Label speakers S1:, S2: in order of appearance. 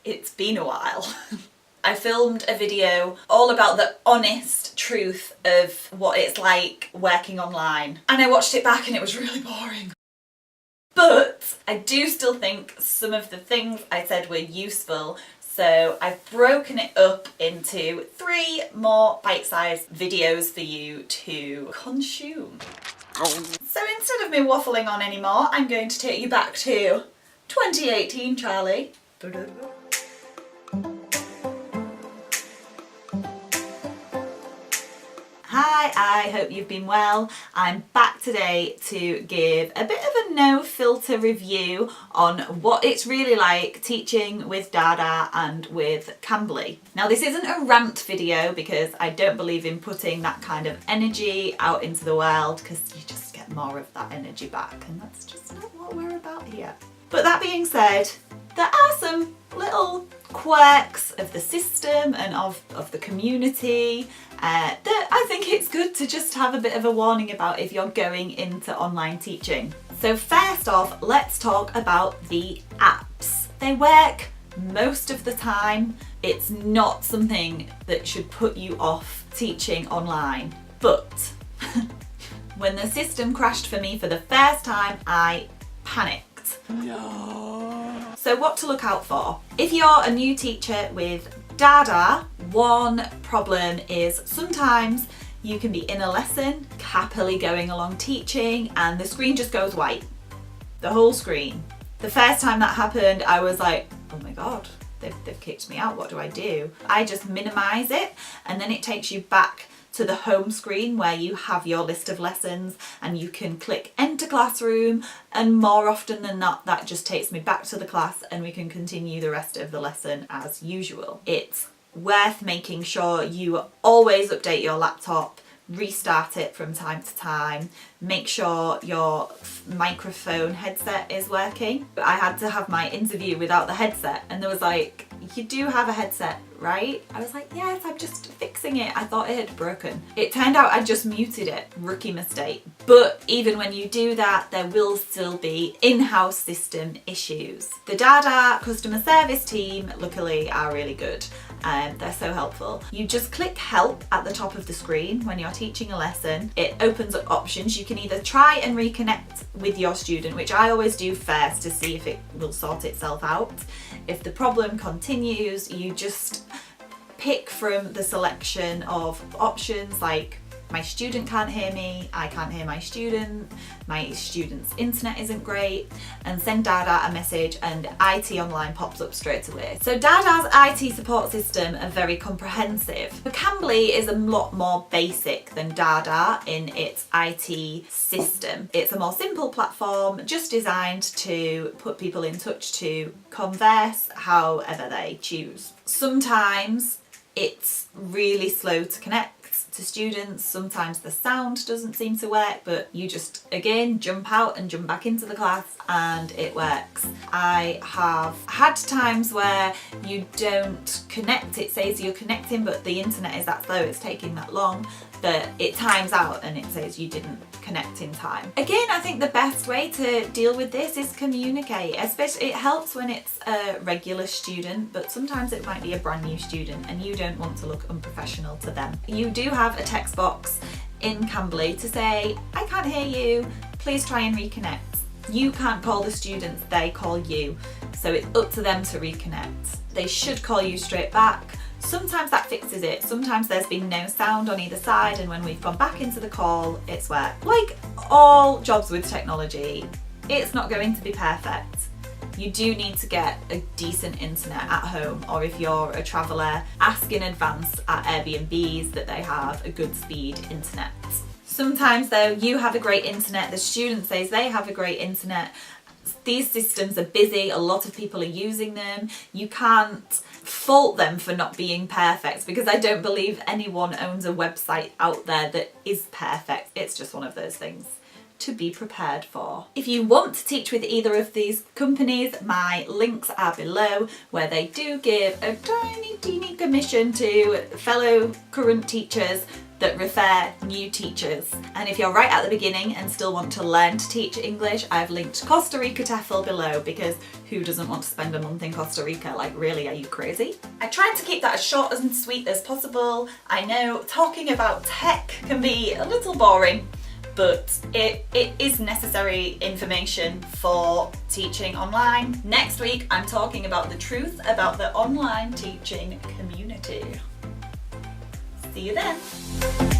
S1: It's been a while. I filmed a video all about the honest truth of what it's like working online, and I watched it back and it was really boring. But I do still think some of the things I said were useful, so I've broken it up into 3 more bite-sized videos for you to consume. So instead of me waffling on anymore, I'm going to take you back to 2018, Charlie. Hi, I hope you've been well. I'm back today to give a bit of a no filter review on what it's really like teaching with DaDa and with Cambly. Now this isn't a rant video because I don't believe in putting that kind of energy out into the world, because you just get more of that energy back, and that's just not what we're about here. But that being said, there are some little quirks of the system and of the community that I think it's good to just have a bit of a warning about if you're going into online teaching. So first off, let's talk about the apps. They work most of the time. It's not something that should put you off teaching online. But when the system crashed for me for the first time, I panicked. No. So what to look out for? If you're a new teacher with DaDa, one problem is sometimes you can be in a lesson, happily going along teaching, and the screen just goes white. The whole screen. The first time that happened, I was like, oh my God, they've kicked me out, what do I do? I just minimize it, and then it takes you back to the home screen where you have your list of lessons and you can click enter classroom, and more often than not that just takes me back to the class and we can continue the rest of the lesson as usual. It's worth making sure you always update your laptop, restart it from time to time, make sure your microphone headset is working. But I had to have my interview without the headset, and there was like, you do have a headset, right? I was like, yes, I'm just fixing it. I thought it had broken. It turned out I just muted it. Rookie mistake. But even when you do that, there will still be in-house system issues. The DaDa customer service team, luckily, are really good. They're so helpful. You just click help at the top of the screen when you're teaching a lesson. It opens up options. You can either try and reconnect with your student, which I always do first to see if it will sort itself out. If the problem continues, you just pick from the selection of options like my student can't hear me, I can't hear my student's internet isn't great, and send DaDa a message and IT Online pops up straight away. So DaDa's IT support system are very comprehensive. But Cambly is a lot more basic than DaDa in its IT system. It's a more simple platform just designed to put people in touch to converse however they choose. Sometimes it's really slow to connect to students, sometimes the sound doesn't seem to work, but you just again jump out and jump back into the class and it works. I have had times where you don't connect, it says you're connecting but the internet is that slow, it's taking that long, but it times out and it says you didn't connect in time. Again, I think the best way to deal with this is communicate. Especially, it helps when it's a regular student, but sometimes it might be a brand new student and you don't want to look unprofessional to them. You do have a text box in Cambly to say, I can't hear you, please try and reconnect. You can't call the students, they call you. So it's up to them to reconnect. They should call you straight back. Sometimes that fixes it. Sometimes there's been no sound on either side, and when we've gone back into the call, it's worked. Like all jobs with technology, it's not going to be perfect. You do need to get a decent internet at home, or if you're a traveller, ask in advance at Airbnbs that they have a good speed internet. Sometimes though, you have a great internet, the student says they have a great internet. These systems are busy, a lot of people are using them. You can't fault them for not being perfect, because I don't believe anyone owns a website out there that is perfect. It's just one of those things to be prepared for. If you want to teach with either of these companies, my links are below, where they do give a tiny teeny commission to fellow current teachers that refer new teachers. And if you're right at the beginning and still want to learn to teach English, I've linked Costa Rica TEFL below, because who doesn't want to spend a month in Costa Rica? Like, really, are you crazy? I tried to keep that as short and sweet as possible. I know talking about tech can be a little boring, but it is necessary information for teaching online. Next week, I'm talking about the truth about the online teaching community. See you then.